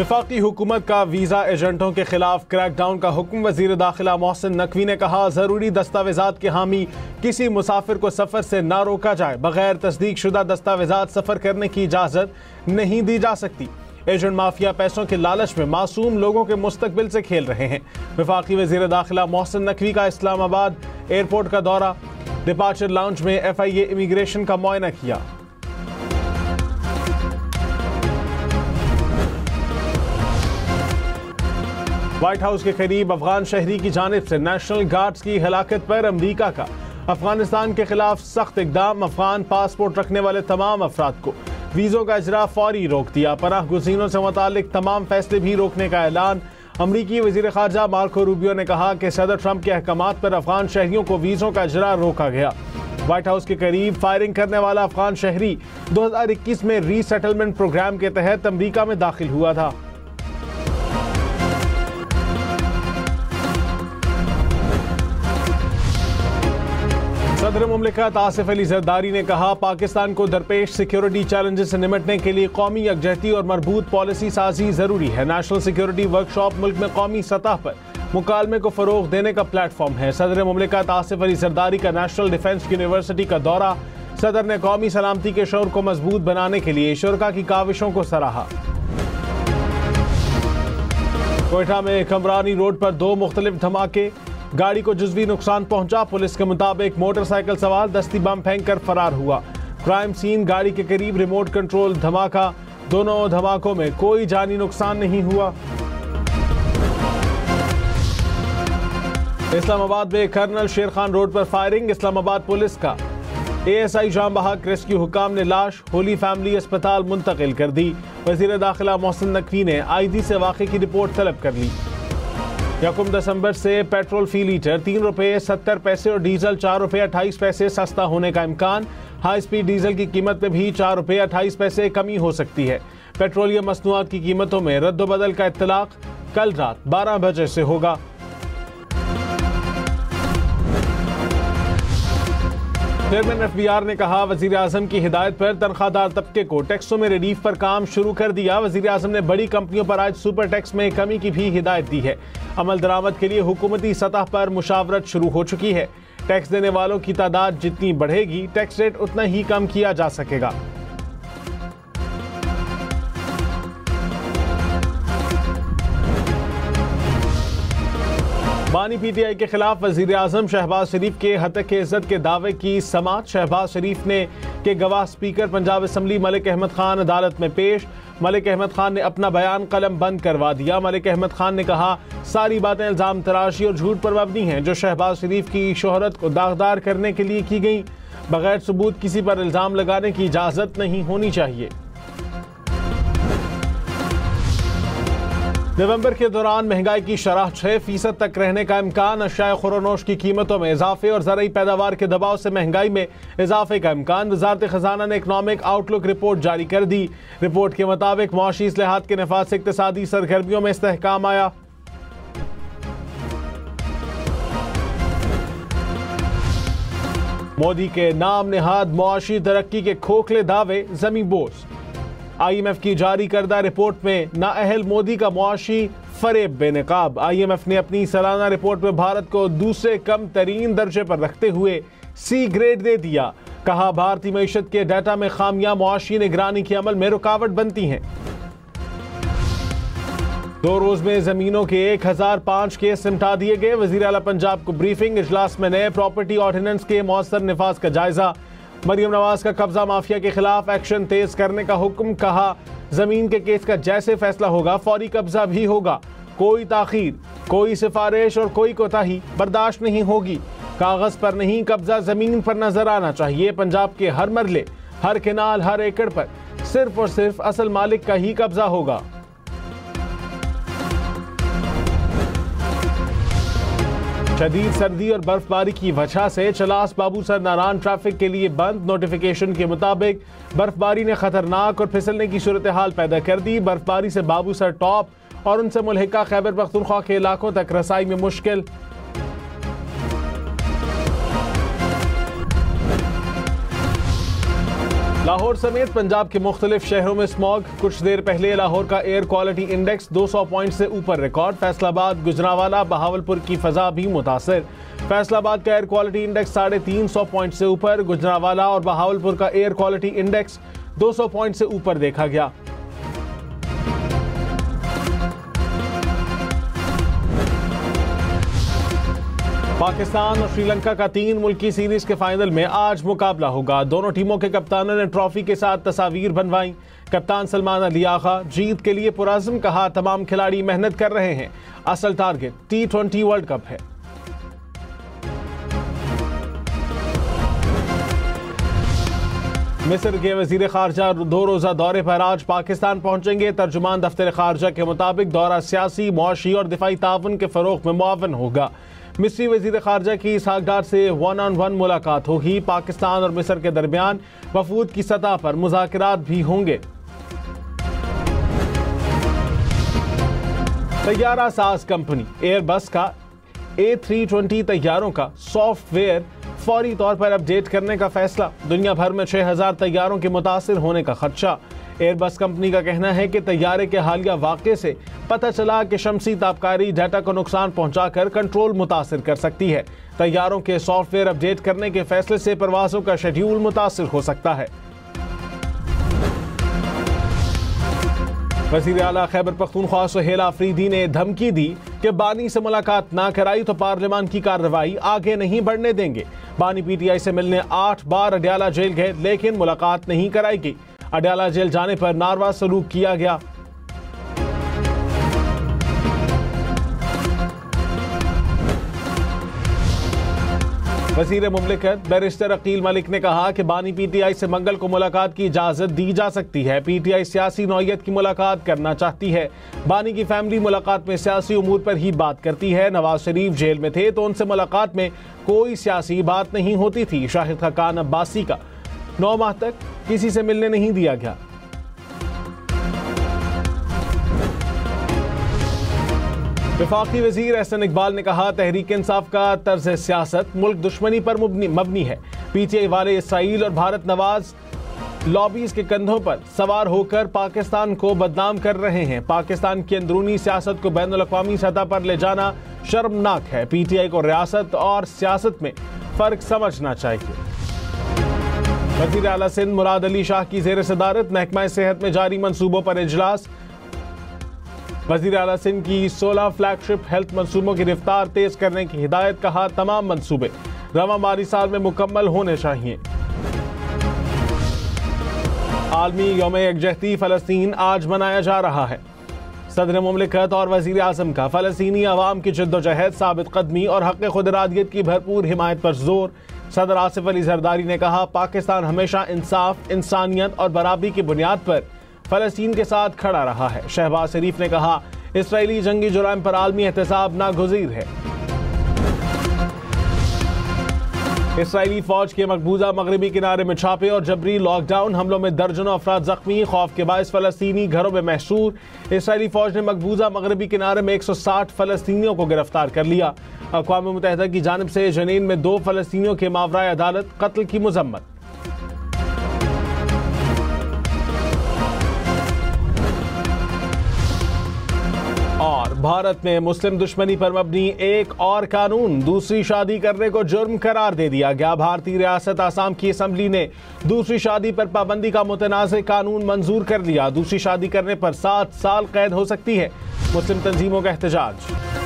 वफाकी हुकूमत का वीज़ा एजेंटों के खिलाफ क्रैकडाउन का हुक्म। वज़ीर दाखिला मोहसिन नकवी ने कहा, ज़रूरी दस्तावेजात के हामी किसी मुसाफिर को सफ़र से ना रोका जाए। बगैर तस्दीक शुदा दस्तावेजात सफ़र करने की इजाज़त नहीं दी जा सकती। एजेंट माफिया पैसों के लालच में मासूम लोगों के मुस्तकबिल से खेल रहे हैं। वफाकी वज़ीर दाखिला मोहसिन नकवी का इस्लामाबाद एयरपोर्ट का दौरा। डिपार्चर लाउंज में FIA इमिग्रेशन का मुआयना किया। व्हाइट हाउस के करीब अफगान शहरी की जानिब से नेशनल गार्ड्स की हलाकत पर अमरीका का अफगानिस्तान के खिलाफ सख्त इकदाम। अफगान पासपोर्ट रखने वाले तमाम अफराद को वीज़ों का इजरा फौरी रोक दिया। पनाह गुज़ीनों से मुतालिक तमाम फैसले भी रोकने का ऐलान। अमरीकी वज़ीर ख़ारजा मार्को रूबियो ने कहा कि सदर ट्रंप के अहकामात पर अफगान शहरियों को वीज़ों का इजरा रोका गया। व्हाइट हाउस के करीब फायरिंग करने वाला अफगान शहरी 2021 में रीसेटलमेंट प्रोग्राम के तहत अमरीका में दाखिल हुआ था। सदर मुमलिकत आसिफ अली जरदारी ने कहा, पाकिस्तान को दरपेश सिक्योरिटी चैलेंजेस से निपटने के लिए कौमी यकजहती और मरबूत पॉलिसी साजी जरूरी है। नेशनल सिक्योरिटी वर्कशॉप मुल्क में कौमी सतह पर मुकालमे को फरोग देने का प्लेटफॉर्म है। सदर मुमलिकत आसिफ अली जरदारी का नेशनल डिफेंस यूनिवर्सिटी का दौरा। सदर ने कौमी सलामती के शौर को मजबूत बनाने के लिए शुरका की काविशों को सराहा। कोयटा में कमरानी रोड पर 2 मुख्तलिफ धमाके, गाड़ी को जुज़वी नुकसान पहुंचा। पुलिस के मुताबिक मोटरसाइकिल सवार दस्ती बम फेंक कर फरार हुआ। क्राइम सीन गाड़ी के करीब रिमोट कंट्रोल धमाका। दोनों धमाकों में कोई जानी नुकसान नहीं हुआ। इस्लामाबाद में कर्नल शेर खान रोड पर फायरिंग। इस्लामाबाद पुलिस का ASI जाम बहक रेस्क्यू हुकाम ने लाश होली फैमिली अस्पताल मुंतकिल कर दी। वज़ीर दाखिला मोहसिन नकवी ने IG से वाक़े की रिपोर्ट तलब कर ली। 1 दिसंबर से पेट्रोल फी लीटर 3 रुपये 70 पैसे और डीजल 4 रुपये 28 पैसे सस्ता होने का इम्कान। हाई स्पीड डीजल की कीमत में भी 4 रुपये 28 पैसे कमी हो सकती है। पेट्रोलियम मसनूआत की कीमतों में रद्द-ओ-बदल का इत्तलाक कल रात 12 बजे से होगा। चेयरमैन FBR ने कहा, वज़ीर आज़म की हिदायत पर तनख्वाहदार तबके को टैक्सों में रिलीफ पर काम शुरू कर दिया। वज़ीर आज़म ने बड़ी कंपनियों पर आज सुपर टैक्स में कमी की भी हिदायत दी है। अमल दरामद के लिए हुकूमती सतह पर मुशावरत शुरू हो चुकी है। टैक्स देने वालों की तादाद जितनी बढ़ेगी, टैक्स रेट उतना ही कम किया जा सकेगा। बानी PTI के खिलाफ वज़ीर आज़म शहबाज शरीफ के हतक इज़्ज़त के दावे की समाअत। शहबाज शरीफ ने के गवाह स्पीकर पंजाब असम्बली मलिक अहमद खान अदालत में पेश। मलिक अहमद खान ने अपना बयान कलम बंद करवा दिया। मलिक अहमद खान ने कहा, सारी बातें इल्ज़ाम तराशी और झूठ पर मबनी हैं जो शहबाज शरीफ की शोहरत को दागदार करने के लिए की गई। बगैर सबूत किसी पर इल्ज़ाम लगाने की इजाज़त नहीं होनी चाहिए। नवंबर के दौरान महंगाई की शरह 6% तक रहने का इम्कान। अशिया खुरोनोश की कीमतों में इजाफे और ज़रूरी पैदावार के दबाव से महंगाई में इजाफे का इम्कान। वज़ारत ख़जाना ने इकनॉमिक आउटलुक रिपोर्ट जारी कर दी। रिपोर्ट के मुताबिक मुआशी इस्लाहात के नफाज से इक़्तिसादी सरगर्मियों में इस्तेहकाम आया। मोदी के नाम नेहाद मुआशी तरक्की के खोखले दावे ज़मीं बोझ। IMF की जारी करदा रिपोर्ट में नाअहल मोदी का मुआशी फरेब बेनकाब। IMF ने अपनी सालाना रिपोर्ट में भारत को दूसरे कम तरीन दर्जे पर रखते हुए C ग्रेड दे दिया। कहा, भारतीय मईशत के डाटा में खामियां मुआशी निगरानी के अमल में रुकावट बनती हैं। 2 रोज में जमीनों के 1005 केस निपटा दिए गए। वजीर आला पंजाब को ब्रीफिंग। इजलास में नए प्रॉपर्टी ऑर्डिनेंस के मौसर निफाज का जायजा। मरियम नवाज का कब्जा माफिया के खिलाफ एक्शन तेज करने का हुक्म। कहा, जमीन के केस का जैसे फैसला होगा फौरी कब्जा भी होगा। कोई ताखीर, कोई सिफारिश और कोई कोताही बर्दाश्त नहीं होगी। कागज पर नहीं, कब्जा जमीन पर नजर आना चाहिए। पंजाब के हर मरले, हर केनाल, हर एकड़ पर सिर्फ और सिर्फ असल मालिक का ही कब्जा होगा। शदीद सर्दी और बर्फबारी की वजह से चलास बाबूसर नारान ट्रैफिक के लिए बंद। नोटिफिकेशन के मुताबिक बर्फबारी ने खतरनाक और फिसलने की सूरत हाल पैदा कर दी। बर्फबारी से बाबूसर टॉप और उनसे मुल्हिका खैबर पख्तूनख्वा के इलाकों तक रसाई में मुश्किल। लाहौर समेत पंजाब के मुख्तलिफ शहरों में स्मॉग। कुछ देर पहले लाहौर का एयर क्वालिटी इंडेक्स 200 पॉइंट से ऊपर रिकॉर्ड। फैसलाबाद, गुजरांवाला, बहावलपुर की फजा भी मुतासिर। फैसलाबाद का एयर क्वालिटी इंडेक्स 350 पॉइंट से ऊपर, गुजरांवाला और बहावलपुर का एयर क्वालिटी इंडेक्स 200 पॉइंट से ऊपर देखा गया। पाकिस्तान और श्रीलंका का 3 मुल्की सीरीज के फाइनल में आज मुकाबला होगा। दोनों टीमों के कप्तानों ने ट्रॉफी के साथ तस्वीर बनवाई। कप्तान सलमान अली आगा जीत के लिए पुरअज़्म, कहा तमाम खिलाड़ी मेहनत कर रहे हैं, असल टारगेट T20 वर्ल्ड कप है। मिस्र के वजीर खारजा 2 रोज़ा दौरे पर आज पाकिस्तान पहुंचेंगे। तर्जुमान दफ्तर खारजा के मुताबिक दौरा सियासी, मुआशी और दिफाई ताउन के फरोग में मुआवन होगा। मिस्री वजीर खारजा की इसहाक डार से 1-on-1 मुलाकात होगी। पाकिस्तान और मिस्र के दरमियान वफूद की सतह पर मुज़ाकरात भी होंगे। तैयारा साज कंपनी एयरबस का A320 तैयारों का सॉफ्टवेयर फौरी तौर पर अपडेट करने का फैसला। दुनिया भर में 6000 तैयारों के मुतासिर होने का खदशा। एयरबस कंपनी का कहना है कि तैयारे के हालिया वाक़े से पता चला कि शमसी ताबकारी डाटा को नुकसान पहुंचाकर कंट्रोल मुतासिर कर सकती है। तैयारों के सॉफ्टवेयर अपडेट करने के फैसले से परवाज़ों का शेड्यूल मुतासिर हो सकता है। वज़ीर आला खैबर पख्तूनख्वा सुहेल आफरीदी ने धमकी दी कि बानी से मुलाकात ना कराई तो पार्लियामान की कार्रवाई आगे नहीं बढ़ने देंगे। बानी PTI से मिलने 8 बार अडयाला जेल गए, लेकिन मुलाकात नहीं कराई गई। अडयाला जेल जाने पर नारवा सलूक किया गया। वज़ीर मुमलिकत बैरिस्टर अकील मलिक ने कहा कि बानी PTI से मंगल को मुलाकात की इजाजत दी जा सकती है। PTI सियासी नौयत की मुलाकात करना चाहती है। बानी की फैमिली मुलाकात में सियासी उमूर पर ही बात करती है। नवाज शरीफ जेल में थे तो उनसे मुलाकात में कोई सियासी बात नहीं होती थी। शाहिद खकान अब्बासी का 9 माह तक किसी से मिलने नहीं दिया गया। वफाकी वजीर एहसन इकबाल ने कहा तहरीक इंसाफ का तर्ज सियासत मुल्क दुश्मनी पर मबनी है। PTI वाले इसराइल और भारत नवाज लॉबीज के कंधों पर सवार होकर पाकिस्तान को बदनाम कर रहे हैं। पाकिस्तान की अंदरूनी सियासत को बैनुल-अक़वामी सतह पर ले जाना शर्मनाक है। PTI को रियासत और सियासत में फर्क समझना चाहिए। वज़ीर आला सिंध मुराद अली शाह की ज़ेर सदारत महकमा सेहत में जारी मंसूबों पर इजलास। वज़ीर आला सिंध की 16 फ्लैगशिप हेल्थ मंसूबों की रफ्तार तेज करने की हिदायत, कहा तमाम मंसूबे रवां माली साल में मुकम्मल होने चाहिए। आलमी यौम यकजहती फ़लस्तीन आज मनाया जा रहा है। सदर मुमलिकत और वज़ीर आज़म का फ़लस्तीनी अवाम की जद्दोजहद, साबित कदमी और हक़ खुद इरादियत की भरपूर हिमायत पर जोर। सदर आसिफ अली जरदारी ने कहा पाकिस्तान हमेशा इंसाफ, इंसानियत और बराबरी की बुनियाद पर फ़लस्तीन के साथ खड़ा रहा है। शहबाज शरीफ ने कहा इसराइली जंगी जुराइम पर आलमी एहतसाब नागुज़ीर है। इसराइली फौज के मकबूजा मगरबी किनारे में छापे और जबरी लॉकडाउन हमलों में दर्जनों अफराद जख्मी, खौफ के बायस फ़लस्तीनी घरों में महसूर। इसराइली फौज ने मकबूजा मगरबी किनारे में 160 फ़लस्तीनियों को गिरफ्तार कर लिया। अक़वाम मुत्तहिदा की जानिब से जनीन में 2 फ़लस्तीनियों के मावराए अदालत कत्ल की मुज़म्मत। और भारत में मुस्लिम दुश्मनी पर मबनी एक और कानून, दूसरी शादी करने को जुर्म करार दे दिया गया। भारतीय रियासत आसाम की असम्बली ने दूसरी शादी पर पाबंदी का मुतनाज़ कानून मंजूर कर लिया। दूसरी शादी करने पर 7 साल कैद हो सकती है। मुस्लिम तंजीमों का एहतजाज।